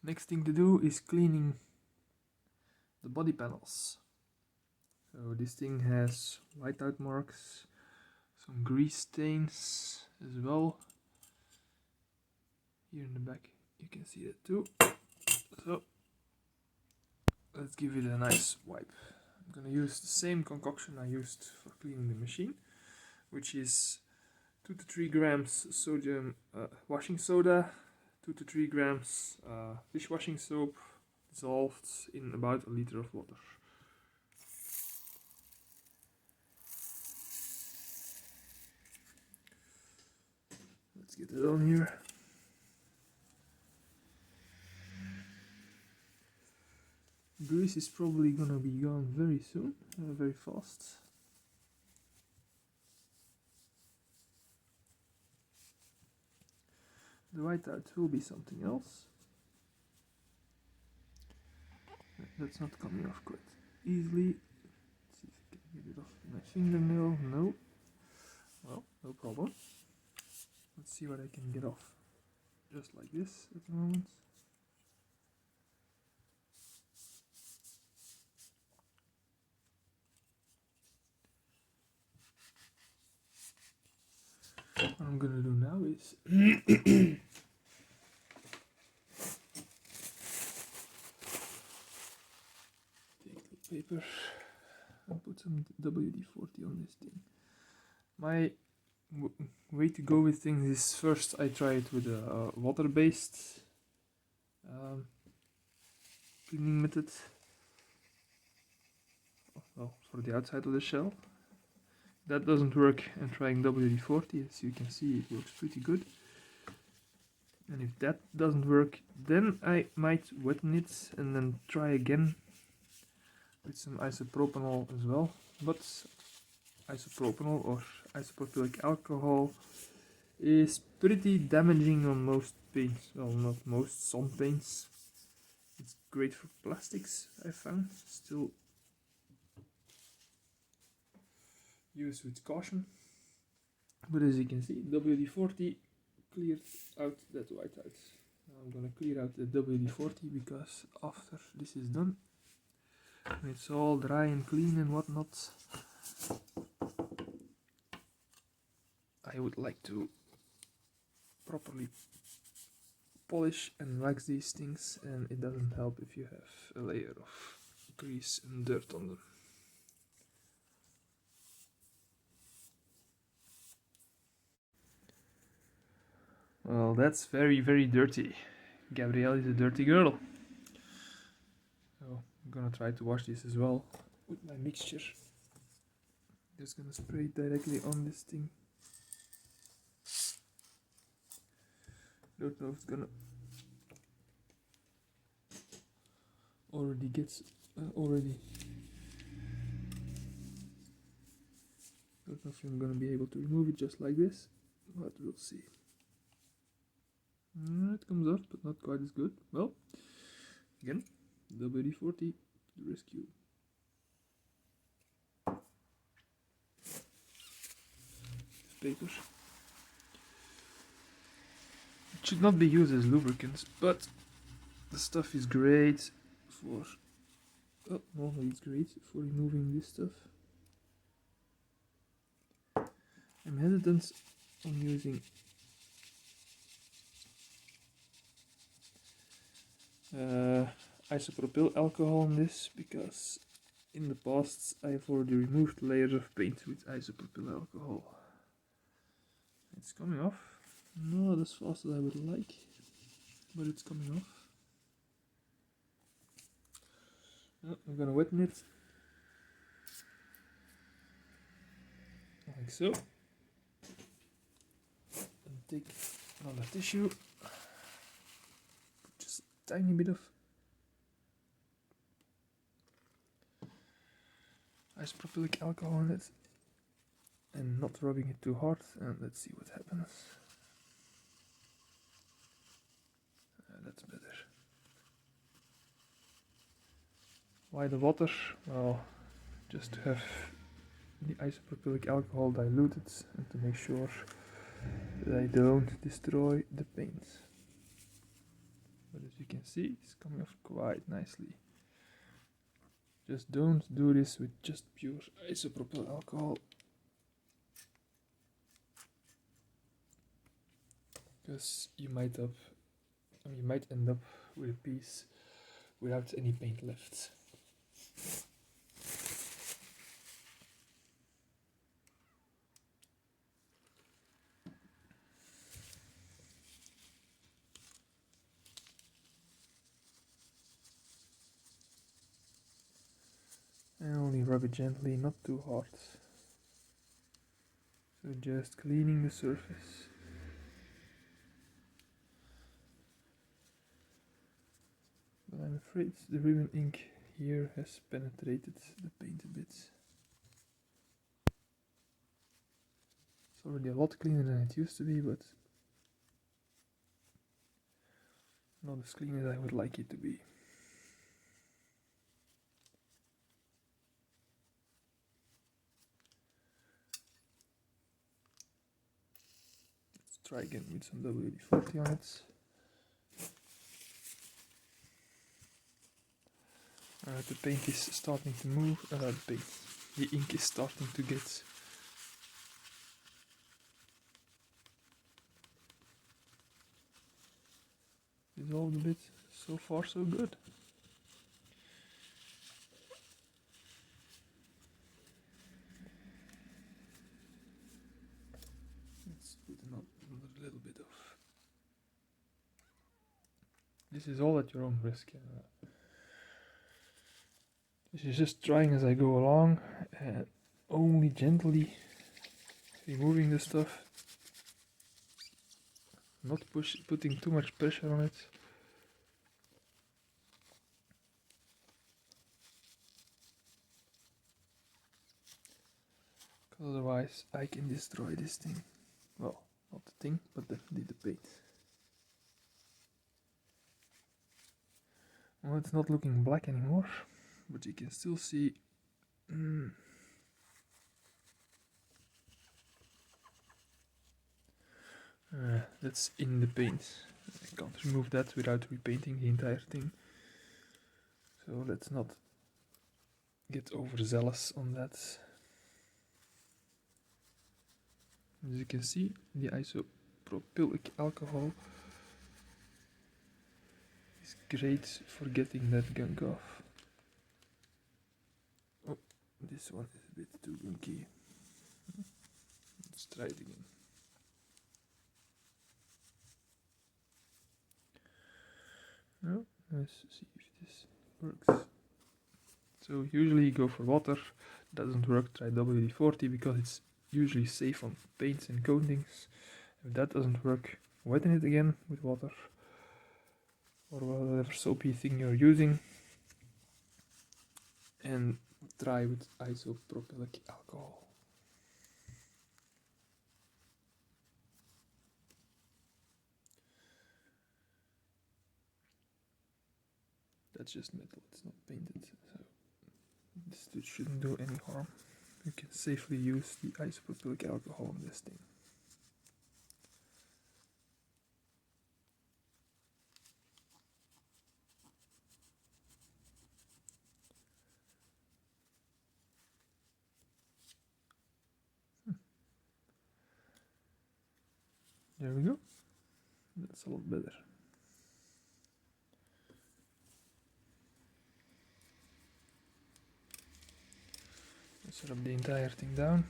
Next thing to do is cleaning the body panels. So this thing has whiteout marks, some grease stains as well. Here in the back you can see that too. So let's give it a nice wipe. I'm gonna use the same concoction I used for cleaning the machine, which is 2 to 3 grams sodium washing soda, 2 to 3 grams dishwashing soap dissolved in about a liter of water. Let's get it on here. Grease is probably gonna be gone very soon, very fast. The whiteout will be something else. That's not coming off quite easily. Let's see if I can get it off with my fingernail. No. Well, no problem. Let's see what I can get off. Just like this at the moment. What I'm gonna do now is take the paper and put some WD-40 on this thing. My way to go with things is first I try it with a water-based cleaning method. Well, for the outside of the shell. That doesn't work, and trying WD-40, as you can see, it works pretty good. And if that doesn't work, then I might wetten it and then try again with some isopropyl as well. But isopropyl or isopropylic alcohol is pretty damaging on most paints. Well, not most, some paints. It's great for plastics, I found. Still use with caution, but as you can see, WD-40 cleared out that whiteout. Now I'm gonna clear out the WD-40 because after this is done, when it's all dry and clean and whatnot, I would like to properly polish and wax these things, and it doesn't help if you have a layer of grease and dirt on them. Well, that's very, very dirty. Gabrielle is a dirty girl. So I'm gonna try to wash this as well with my mixture. Just gonna spray it directly on this thing. Don't know if it's gonna already gets already. Don't know if I'm gonna be able to remove it just like this, but we'll see. It comes off, but not quite as good. Well, again, WD-40 to the rescue. Paper. It should not be used as lubricants, but the stuff is great for. Oh, normally it's great for removing this stuff. I'm hesitant on using isopropyl alcohol on this because in the past I've already removed layers of paint with isopropyl alcohol. It's coming off, not as fast as I would like, but it's coming off. I'm gonna wetten it like so, and take another tissue, put just a tiny bit of isopropylic alcohol in it, and not rubbing it too hard, and let's see what happens. That's better. Why the water? Well, just to have the isopropylic alcohol diluted and to make sure that I don't destroy the paint. but as you can see, it's coming off quite nicely. Just don't do this with just pure isopropyl alcohol, because you might end up with a piece without any paint left. And only rub it gently, not too hard. So just cleaning the surface. But I'm afraid the ribbon ink here has penetrated the paint a bit. It's already a lot cleaner than it used to be, but not as clean as I would like it to be. Let's try again with some WD-40 on it. The paint is starting to move. The ink is starting to get dissolved a bit. So far, so good. Let's put another little bit of. This is all at your own risk. This is just trying as I go along, and only gently removing the stuff, not putting too much pressure on it. Otherwise I can destroy this thing. Well, not the thing, but definitely the paint. Well, it's not looking black anymore, but you can still see that's in the paint. I can't remove that without repainting the entire thing. So let's not get overzealous on that. As you can see, the isopropylic alcohol is great for getting that gunk off. Oh, this one is a bit too gunky. Let's try it again. No, let's see if this works. So usually you go for water, doesn't work, try WD-40 because it's usually safe on paints and coatings. If that doesn't work, wetten it again with water or whatever soapy thing you're using, and try with isopropylic alcohol. That's just metal, it's not painted, so this shouldn't do any harm. You can safely use the isopropylic alcohol on this thing. There we go. That's a lot better. Let's rub the entire thing down.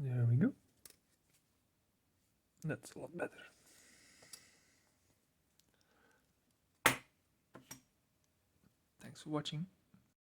There we go. That's a lot better. Thanks for watching.